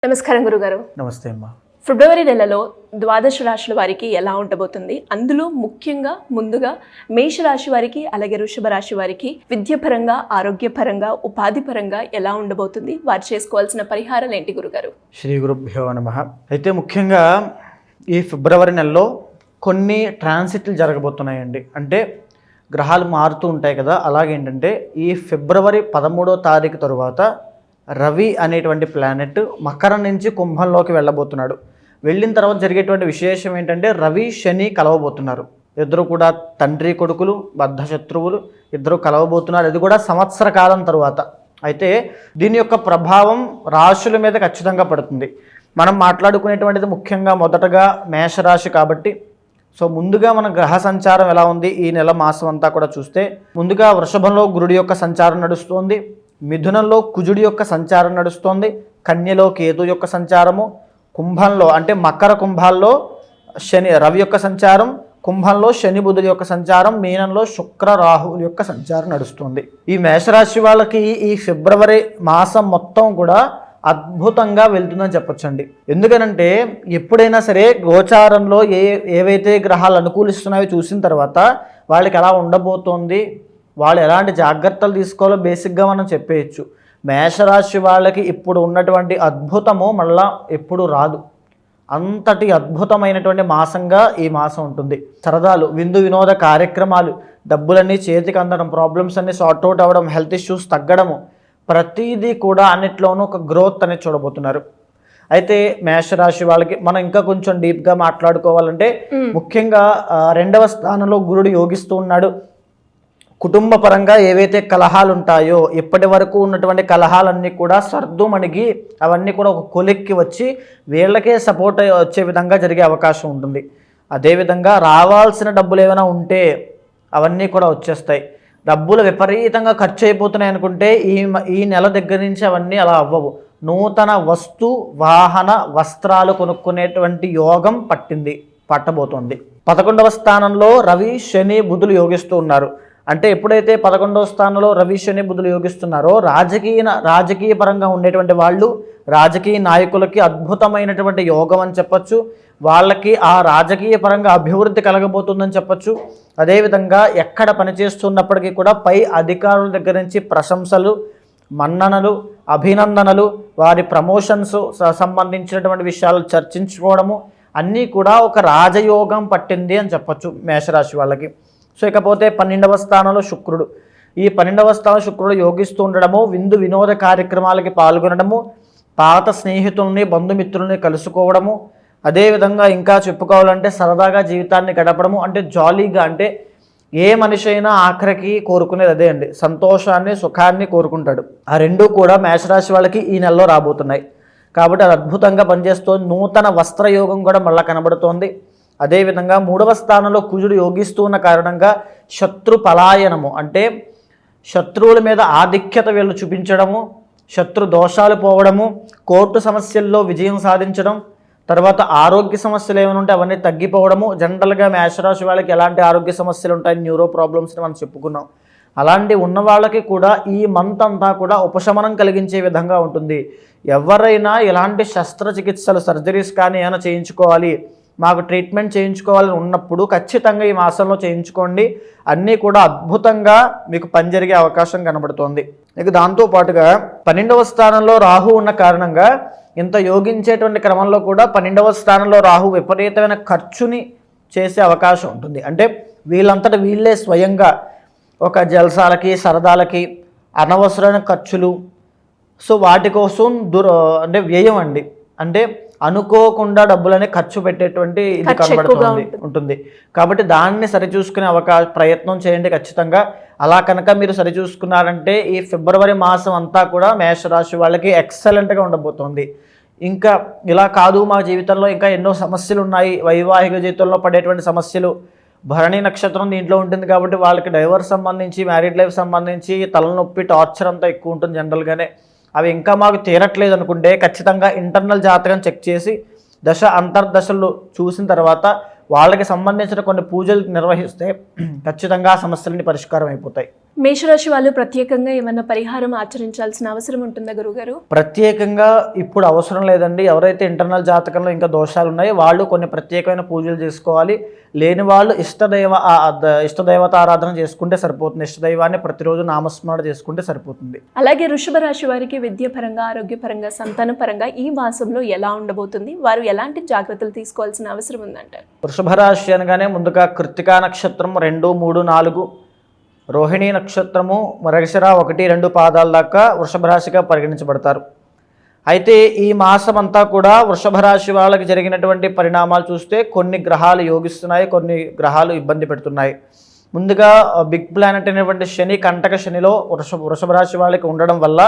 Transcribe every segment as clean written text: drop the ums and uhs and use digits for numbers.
నమస్కారం గురుగారు. నమస్తే అమ్మా. ఫిబ్రవరి నెలలో ద్వాదశ రాశుల వారికి ఎలా ఉండబోతుంది? అందులో ముఖ్యంగా ముందుగా మేషరాశి వారికి అలాగే వృషభ రాశి వారికి విద్యాపరంగా, ఆరోగ్యపరంగా, ఉపాధి పరంగా ఎలా ఉండబోతుంది? వారు చేసుకోవాల్సిన పరిహారాలు ఏంటి గురుగారు? శ్రీ గురుభ్యో నమః. అయితే ముఖ్యంగా ఈ ఫిబ్రవరి నెలలో కొన్ని ట్రాన్సిట్లు జరగబోతున్నాయండి. అంటే గ్రహాలు మారుతూ ఉంటాయి కదా, అలాగేంటంటే ఈ ఫిబ్రవరి 13వ తారీఖు తరువాత రవి అనేటువంటి ప్లానెట్ మకరం నుంచి కుంభంలోకి వెళ్ళబోతున్నాడు. వెళ్ళిన తర్వాత జరిగేటువంటి విశేషం ఏంటంటే రవి శని కలవబోతున్నారు. ఇద్దరు కూడా తండ్రి కొడుకులు, బద్ధ శత్రువులు, ఇద్దరు కలవబోతున్నారు. ఇది కూడా సంవత్సర కాలం తరువాత. అయితే దీని యొక్క ప్రభావం రాశుల మీద ఖచ్చితంగా పడుతుంది. మనం మాట్లాడుకునేటువంటిది ముఖ్యంగా మొదటగా మేషరాశి కాబట్టి ముందుగా మన గ్రహ సంచారం ఎలా ఉంది ఈ నెల మాసం అంతా కూడా చూస్తే, ముందుగా వృషభంలో గురుడి యొక్క సంచారం నడుస్తోంది, మిథునంలో కుజుడి యొక్క సంచారం నడుస్తోంది, కన్యలో కేతు యొక్క సంచారము, కుంభంలో అంటే మకర కుంభాల్లో రవి యొక్క సంచారం, కుంభంలో శని బుధుడి యొక్క సంచారం, మీనంలో శుక్ర రాహువుల యొక్క సంచారం నడుస్తుంది. ఈ మేషరాశి వాళ్ళకి ఈ ఫిబ్రవరి మాసం మొత్తం కూడా అద్భుతంగా వెళ్తుందని చెప్పొచ్చండి. ఎందుకనంటే ఎప్పుడైనా సరే గోచారంలో ఏవైతే గ్రహాలు అనుకూలిస్తున్నాయో చూసిన తర్వాత వాళ్ళకి ఎలా ఉండబోతోంది, వాళ్ళు ఎలాంటి జాగ్రత్తలు తీసుకోవాలో బేసిక్గా మనం చెప్పేయచ్చు. మేషరాశి వాళ్ళకి ఇప్పుడు ఉన్నటువంటి అద్భుతము మళ్ళా ఎప్పుడు రాదు. అంతటి అద్భుతమైనటువంటి మాసంగా ఈ మాసం ఉంటుంది. సరదాలు, విందు వినోద కార్యక్రమాలు, డబ్బులన్నీ చేతికి అందడం, ప్రాబ్లమ్స్ అన్నీ సార్ట్అవుట్ అవ్వడం, హెల్త్ ఇష్యూస్ తగ్గడము, ప్రతిదీ కూడా అన్నిట్లోనూ ఒక గ్రోత్ అనేది చూడబోతున్నారు. అయితే మేషరాశి వాళ్ళకి మనం ఇంకా కొంచెం డీప్గా మాట్లాడుకోవాలంటే ముఖ్యంగా 2వ స్థానంలో గురుడు యోగిస్తూ ఉన్నాడు. కుటుంబ పరంగా ఏవైతే కలహాలు ఉంటాయో ఇప్పటి వరకు ఉన్నటువంటి కలహాలన్నీ కూడా సర్దుమణిగి అవన్నీ కూడా ఒక కొలిక్కి వచ్చి వీళ్ళకే సపోర్ట్ వచ్చే విధంగా జరిగే అవకాశం ఉంటుంది. అదేవిధంగా రావాల్సిన డబ్బులు ఏమైనా ఉంటే అవన్నీ కూడా వచ్చేస్తాయి. డబ్బులు విపరీతంగా ఖర్చు అయిపోతున్నాయి అనుకుంటే ఈ నెల దగ్గర నుంచి అవన్నీ అలా అవ్వవు. నూతన వస్తు వాహన వస్త్రాలు కొనుక్కునేటువంటి యోగం పట్టబోతోంది. 11వ స్థానంలో రవి శని బుధులు యోగిస్తూ ఉన్నారు. అంటే ఎప్పుడైతే 11వ స్థానంలో రవి శని బుధులు యోగిస్తున్నారో రాజకీయ పరంగా ఉండేటువంటి వాళ్ళు, రాజకీయ నాయకులకి అద్భుతమైనటువంటి యోగం అని చెప్పచ్చు. వాళ్ళకి ఆ రాజకీయ పరంగా అభివృద్ధి కలగబోతుందని చెప్పచ్చు. అదేవిధంగా ఎక్కడ పనిచేస్తున్నప్పటికీ కూడా పై అధికారుల దగ్గర నుంచి ప్రశంసలు, మన్ననలు, అభినందనలు, వారి ప్రమోషన్స్ సంబంధించినటువంటి విషయాలు చర్చించుకోవడము అన్నీ కూడా ఒక రాజయోగం పట్టింది అని చెప్పచ్చు మేషరాశి వాళ్ళకి. ఇకపోతే 12వ స్థానంలో శుక్రుడు. ఈ 12వ స్థానంలో శుక్రుడు యోగిస్తూ ఉండడము, విందు వినోద కార్యక్రమాలకి పాల్గొనడము, పాత స్నేహితుల్ని బంధుమిత్రుల్ని కలుసుకోవడము, అదేవిధంగా ఇంకా చెప్పుకోవాలంటే సరదాగా జీవితాన్ని గడపడము. అంటే జాలీగా, అంటే ఏ మనిషి అయినా ఆఖరికి కోరుకునేది అదే అండి, సంతోషాన్ని సుఖాన్ని కోరుకుంటాడు. ఆ రెండూ కూడా మేషరాశి వాళ్ళకి ఈ నెలలో రాబోతున్నాయి కాబట్టి అది అద్భుతంగా పనిచేస్తోంది. నూతన వస్త్రయోగం కూడా మళ్ళీ కనబడుతోంది. అదేవిధంగా 3వ స్థానంలో కుజుడు యోగిస్తూ ఉన్న కారణంగా శత్రు పలాయనము, అంటే శత్రువుల మీద ఆధిక్యత వీళ్ళు చూపించడము, శత్రు దోషాలు పోవడము, కోర్టు సమస్యల్లో విజయం సాధించడం, తర్వాత ఆరోగ్య సమస్యలు ఏమైనా ఉంటే అవన్నీ తగ్గిపోవడము. జనరల్గా మేషరాశి వాళ్ళకి ఎలాంటి ఆరోగ్య సమస్యలు ఉంటాయి, న్యూరో ప్రాబ్లమ్స్ని మనం చెప్పుకున్నాం. అలాంటి ఉన్న వాళ్ళకి కూడా ఈ మంత్ అంతా కూడా ఉపశమనం కలిగించే విధంగా ఉంటుంది. ఎవరైనా ఎలాంటి శస్త్రచికిత్సలు, సర్జరీస్ కానీ ఏమైనా చేయించుకోవాలి, మాకు ట్రీట్మెంట్ చేయించుకోవాలని ఉన్నప్పుడు ఖచ్చితంగా ఈ మాసంలో చేయించుకోండి. అన్నీ కూడా అద్భుతంగా మీకు పని జరిగే అవకాశం కనబడుతోంది. ఇక దాంతోపాటుగా 12వ స్థానంలో రాహు ఉన్న కారణంగా ఇంత యోగించేటువంటి క్రమంలో కూడా 12వ స్థానంలో రాహు విపరీతమైన ఖర్చుని చేసే అవకాశం ఉంటుంది. అంటే వీళ్ళంతటా వీళ్ళే స్వయంగా ఒక జల్సాలకి, సరదాలకి, అనవసరమైన ఖర్చులు, వాటి కోసం అంటే వ్యయం అండి. అంటే అనుకోకుండా డబ్బులని ఖర్చు పెట్టేటువంటి ఇది ఉంటుంది. కాబట్టి దాన్ని సరిచూసుకునే ప్రయత్నం చేయండి ఖచ్చితంగా. అలా కనుక మీరు సరిచూసుకున్నారంటే ఈ ఫిబ్రవరి మాసం అంతా కూడా మేషరాశి వాళ్ళకి ఎక్సలెంట్గా ఉండబోతోంది. ఇంకా ఇలా కాదు, మా జీవితంలో ఇంకా ఎన్నో సమస్యలు ఉన్నాయి, వైవాహిక జీవితంలో పడేటువంటి సమస్యలు, భరణి నక్షత్రం దీంట్లో ఉంటుంది కాబట్టి వాళ్ళకి డైవర్స్ సంబంధించి, మ్యారీడ్ లైఫ్ సంబంధించి తలనొప్పి, టార్చర్ అంతా ఎక్కువ ఉంటుంది జనరల్గానే. అవి ఇంకా మాకు తీరట్లేదు అనుకుంటే ఖచ్చితంగా ఇంటర్నల్ జాతకం చెక్ చేసి దశ అంతర్దశలు చూసిన తర్వాత వాళ్ళకి సంబంధించిన కొన్ని పూజలు నిర్వహిస్తే ఖచ్చితంగా ఆ సమస్యలన్నీ పరిష్కారం అయిపోతాయి. మేషరాశి వాళ్ళు ప్రత్యేకంగా ఏమైనా పరిహారం ఆచరించాల్సిన అవసరం ఉంటుందా గురుగారు? ప్రత్యేకంగా ఇప్పుడు అవసరం లేదండి. ఎవరైతే ఇంటర్నల్ జాతకంలో ఇంకా దోషాలు ఉన్నాయో వాళ్ళు కొన్ని ప్రత్యేకమైన పూజలు చేసుకోవాలి. లేని వాళ్ళు ఇష్టదైవత ఆరాధన చేసుకుంటే సరిపోతుంది. ఇష్టదైవాన్ని ప్రతిరోజు నామస్మరణ చేసుకుంటే సరిపోతుంది. అలాగే వృషభ రాశి వారికి విద్యాపరంగా, ఆరోగ్యపరంగా, సంతాన పరంగా ఈ మాసంలో ఎలా ఉండబోతుంది? వారు ఎలాంటి జాగ్రత్తలు తీసుకోవాల్సిన అవసరం ఉందంటారు? వృషభ రాశి అనగానే ముందుగా కృత్తికా నక్షత్రం 2, 3, 4, రోహిణీ నక్షత్రము మృగశిర 1, 2 పాదాల దాకా వృషభ రాశిగా పరిగణించబడతారు. అయితే ఈ మాసం అంతా కూడా వృషభ రాశి వాళ్ళకి జరిగినటువంటి పరిణామాలు చూస్తే కొన్ని గ్రహాలు యోగిస్తున్నాయి, కొన్ని గ్రహాలు ఇబ్బంది పెడుతున్నాయి. ముందుగా బిగ్ ప్లానెట్ అయినటువంటి శని కంటక శనిలో వృషభ రాశి వాళ్ళకి ఉండడం వల్ల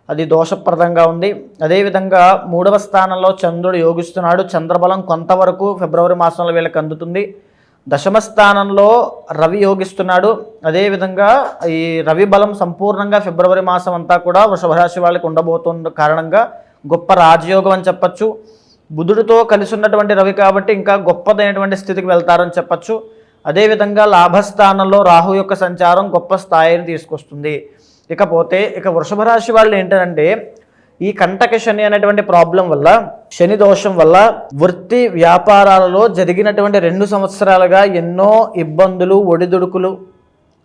అది దోషప్రదంగా ఉంది. అదేవిధంగా 3వ స్థానంలో చంద్రుడు యోగిస్తున్నాడు. చంద్రబలం కొంతవరకు ఫిబ్రవరి మాసంలో వీళ్ళకి అందుతుంది. దశమ స్థానంలో రవి యోగిస్తున్నాడు. అదేవిధంగా ఈ రవి బలం సంపూర్ణంగా ఫిబ్రవరి మాసం అంతా కూడా వృషభ రాశి వాళ్ళకి ఉండబోతున్న కారణంగా గొప్ప రాజయోగం అని చెప్పచ్చు. బుధుడితో కలిసి ఉన్నటువంటి రవి కాబట్టి ఇంకా గొప్పదైనటువంటి స్థితికి వెళ్తారని చెప్పచ్చు. అదేవిధంగా లాభస్థానంలో రాహు యొక్క సంచారం గొప్ప స్థాయిని తీసుకొస్తుంది. ఇకపోతే వృషభ రాశి వాళ్ళు ఏంటంటే ఈ కంటక శని అనేటువంటి ప్రాబ్లం వల్ల, శని దోషం వల్ల వృత్తి వ్యాపారాలలో జరిగినటువంటి 2 సంవత్సరాలుగా ఎన్నో ఇబ్బందులు, ఒడిదుడుకులు,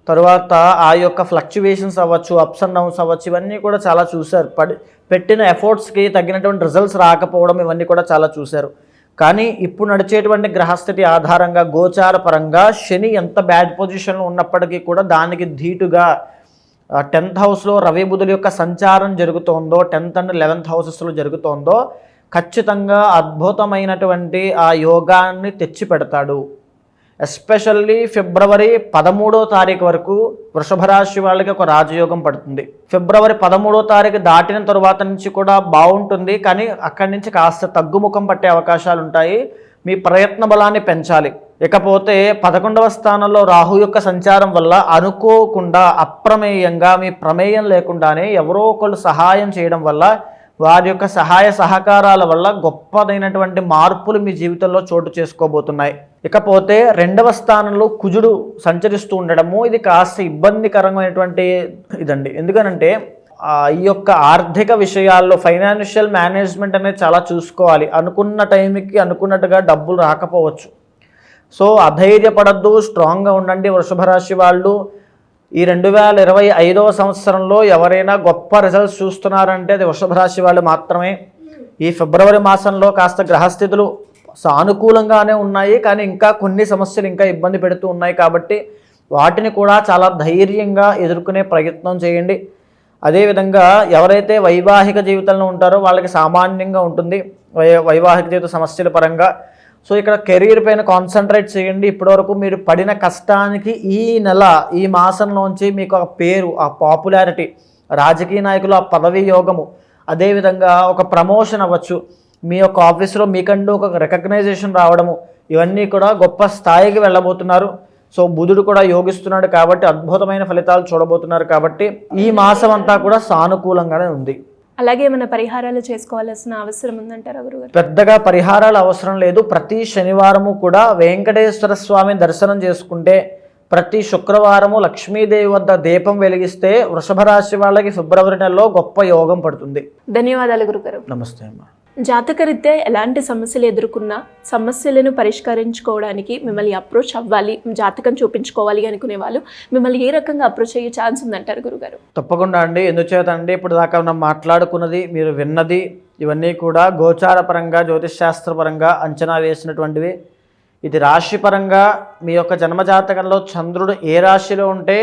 తరువాత ఆ యొక్క ఫ్లక్చువేషన్స్ అవ్వచ్చు, అప్స్ అండ్ డౌన్స్ అవ్వచ్చు, ఇవన్నీ కూడా చాలా చూశారు. పెట్టిన ఎఫర్ట్స్కి తగినటువంటి రిజల్ట్స్ రాకపోవడం ఇవన్నీ కూడా చాలా చూశారు. కానీ ఇప్పుడు నడిచేటువంటి గ్రహస్థితి ఆధారంగా గోచార పరంగా శని ఎంత బ్యాడ్ పొజిషన్లో ఉన్నప్పటికీ కూడా దానికి ధీటుగా 10th హౌస్లో రవి బుధుల యొక్క సంచారం జరుగుతోందో, 10th అండ్ 11th హౌసెస్లో జరుగుతోందో ఖచ్చితంగా అద్భుతమైనటువంటి ఆ యోగాన్ని తెచ్చి పెడతాడు. ఎస్పెషల్లీ ఫిబ్రవరి 13వ తారీఖు వరకు వృషభ రాశి వాళ్ళకి ఒక రాజయోగం పడుతుంది. ఫిబ్రవరి 13వ తారీఖు దాటిన తరువాత నుంచి కూడా బాగుంటుంది, కానీ అక్కడి నుంచి కాస్త తగ్గుముఖం పట్టే అవకాశాలు ఉంటాయి. మీ ప్రయత్న బలాన్ని పెంచాలి. ఇకపోతే 11వ స్థానంలో రాహు యొక్క సంచారం వల్ల అనుకోకుండా, అప్రమేయంగా, మీ ప్రమేయం లేకుండానే ఎవరో ఒకళ్ళు సహాయం చేయడం వల్ల, వారి యొక్క సహాయ సహకారాల వల్ల గొప్పదైనటువంటి మార్పులు మీ జీవితంలో చోటు చేసుకోబోతున్నాయి. ఇకపోతే 2వ స్థానంలో కుజుడు సంచరిస్తూ ఉండడము ఇది కాస్త ఇబ్బందికరమైనటువంటి ఇదండి. ఎందుకనంటే ఈ యొక్క ఆర్థిక విషయాల్లో ఫైనాన్షియల్ మేనేజ్మెంట్ అనేది చాలా చూసుకోవాలి. అనుకున్న టైంకి అనుకున్నట్టుగా డబ్బులు రాకపోవచ్చు. సో అధైర్యపడద్దు, స్ట్రాంగ్గా ఉండండి వృషభ రాశి వాళ్ళు. ఈ 2025వ సంవత్సరంలో ఎవరైనా గొప్ప రిజల్ట్స్ చూస్తున్నారంటే అది వృషభ రాశి వాళ్ళు మాత్రమే. ఈ ఫిబ్రవరి మాసంలో కాస్త గ్రహస్థితులు సానుకూలంగానే ఉన్నాయి, కానీ ఇంకా కొన్ని సమస్యలు ఇంకా ఇబ్బంది పెడుతూ ఉన్నాయి. కాబట్టి వాటిని కూడా చాలా ధైర్యంగా ఎదుర్కొనే ప్రయత్నం చేయండి. అదేవిధంగా ఎవరైతే వైవాహిక జీవితంలో ఉంటారో వాళ్ళకి సామాన్యంగా ఉంటుంది వైవాహిక జీవిత సమస్యల పరంగా. సో ఇక్కడ కెరీర్ పైన కాన్సన్ట్రేట్ చేయండి. ఇప్పటివరకు మీరు పడిన కష్టానికి ఈ నెల, ఈ మాసంలోంచి మీకు ఆ పేరు, ఆ పాపులారిటీ, రాజకీయ నాయకులు ఆ పదవీ యోగము, అదేవిధంగా ఒక ప్రమోషన్ అవ్వచ్చు, మీ యొక్క ఆఫీస్లో మీకంటూ ఒక రికగ్నైజేషన్ రావడము, ఇవన్నీ కూడా గొప్ప స్థాయికి వెళ్ళబోతున్నారు. సో బుధుడు కూడా యోగిస్తున్నాడు కాబట్టి అద్భుతమైన ఫలితాలు చూడబోతున్నారు. కాబట్టి ఈ మాసం అంతా కూడా సానుకూలంగానే ఉంది. అలాగే ఏమైనా పరిహారాలు చేసుకోవాల్సిన అవసరం ఉందంటారా గురుగారు? పెద్దగా పరిహారాలు అవసరం లేదు. ప్రతి శనివారము కూడా వెంకటేశ్వర స్వామి దర్శనం చేసుకుంటే, ప్రతి శుక్రవారము లక్ష్మీదేవి వద్ద దీపం వెలిగిస్తే వృషభ రాశి వాళ్ళకి ఫిబ్రవరి నెలలో గొప్ప యోగం పడుతుంది. ధన్యవాదాలు గురుగారు. నమస్తే అమ్మా. జాతకరీత్యా ఎలాంటి సమస్యలు ఎదుర్కొన్నా సమస్యలను పరిష్కరించుకోవడానికి మిమ్మల్ని అప్రోచ్ అవ్వాలి, జాతకం చూపించుకోవాలి అనుకునే వాళ్ళు మిమ్మల్ని ఏ రకంగా అప్రోచ్ అయ్యే ఛాన్స్ ఉందంటారు గురుగారు? తప్పకుండా అండి. ఎందుచేత అండి, ఇప్పుడు దాకా మనం మాట్లాడుకున్నది, మీరు విన్నది, ఇవన్నీ కూడా గోచార పరంగా, జ్యోతిష్ శాస్త్రపరంగా అంచనా వేసినటువంటివి. ఇది రాశిపరంగా మీ యొక్క జన్మజాతకంలో చంద్రుడు ఏ రాశిలో ఉంటే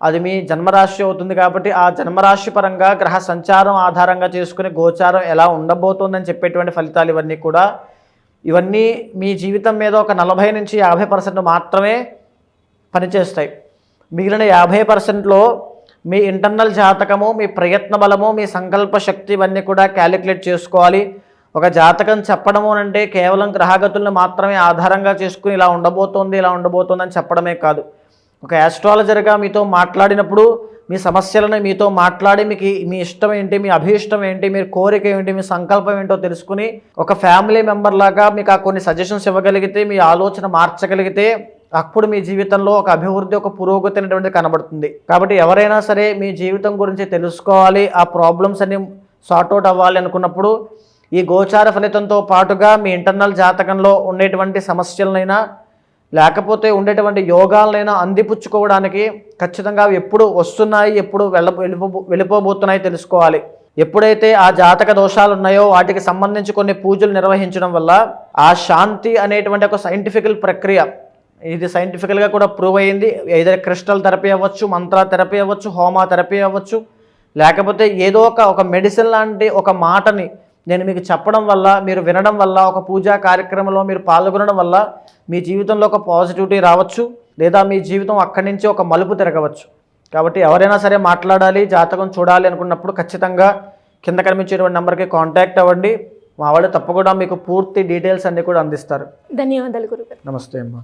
అది మీ జన్మరాశి అవుతుంది. కాబట్టి ఆ జన్మరాశి పరంగా గ్రహ సంచారం ఆధారంగా చేసుకుని గోచారం ఎలా ఉండబోతోందని చెప్పేటువంటి ఫలితాలు ఇవన్నీ కూడా. ఇవన్నీ మీ జీవితం మీద ఒక 40 నుంచి 50% మాత్రమే పనిచేస్తాయి. మిగిలిన 50%లో మీ ఇంటర్నల్ జాతకము, మీ ప్రయత్న బలము, మీ సంకల్ప శక్తి ఇవన్నీ కూడా క్యాలిక్యులేట్ చేసుకోవాలి. ఒక జాతకం చెప్పడము అంటే కేవలం గ్రహగతులను మాత్రమే ఆధారంగా చేసుకుని ఇలా ఉండబోతోంది అని చెప్పడమే కాదు. ఒక యాస్ట్రాలజర్గా మీతో మాట్లాడినప్పుడు మీ సమస్యలను మీతో మాట్లాడి మీకు మీ ఇష్టం ఏంటి, మీ అభీష్టం ఏంటి, మీ కోరిక ఏంటి, మీ సంకల్పం ఏంటో తెలుసుకుని ఒక ఫ్యామిలీ మెంబర్ లాగా మీకు ఆ కొన్ని సజెషన్స్ ఇవ్వగలిగితే, మీ ఆలోచన మార్చగలిగితే అప్పుడు మీ జీవితంలో ఒక అభివృద్ధి, ఒక పురోగతి అనేటువంటిది కనబడుతుంది. కాబట్టి ఎవరైనా సరే మీ జీవితం గురించి తెలుసుకోవాలి, ఆ ప్రాబ్లమ్స్ అన్ని సార్ట్అవుట్ అవ్వాలి అనుకున్నప్పుడు ఈ గోచార ఫలితంతో పాటుగా మీ ఇంటర్నల్ జాతకంలో ఉండేటువంటి సమస్యలనైనా లేకపోతే ఉండేటువంటి యోగాలనైనా అందిపుచ్చుకోవడానికి ఖచ్చితంగా అవి ఎప్పుడు వస్తున్నాయి, ఎప్పుడు వెళ్ళిపోబోతున్నాయి తెలుసుకోవాలి. ఎప్పుడైతే ఆ జాతక దోషాలు ఉన్నాయో వాటికి సంబంధించి కొన్ని పూజలు నిర్వహించడం వల్ల ఆ శాంతి అనేటువంటి ఒక సైంటిఫికల్ ప్రక్రియ, ఇది సైంటిఫికల్గా కూడా ప్రూవ్ అయ్యింది. ఏదైనా క్రిస్టల్ థెరపీ అవ్వచ్చు, మంత్ర థెరపీ అవ్వచ్చు, హోమా థెరపీ అవ్వచ్చు, లేకపోతే ఏదో ఒక మెడిసిన్ లాంటి ఒక మాటని నేను మీకు చెప్పడం వల్ల, మీరు వినడం వల్ల, ఒక పూజా కార్యక్రమంలో మీరు పాల్గొనడం వల్ల మీ జీవితంలో ఒక పాజిటివిటీ రావచ్చు, లేదా మీ జీవితం అక్కడి నుంచి ఒక మలుపు తిరగవచ్చు. కాబట్టి ఎవరైనా సరే మాట్లాడాలి, జాతకం చూడాలి అనుకున్నప్పుడు ఖచ్చితంగా కింద కనిపించేటువంటి నెంబర్కి కాంటాక్ట్ అవ్వండి. మా వాళ్ళు తప్పకుండా మీకు పూర్తి డీటెయిల్స్ అన్నీ కూడా అందిస్తారు. ధన్యవాదాలు గురుగారు. నమస్తే అమ్మా.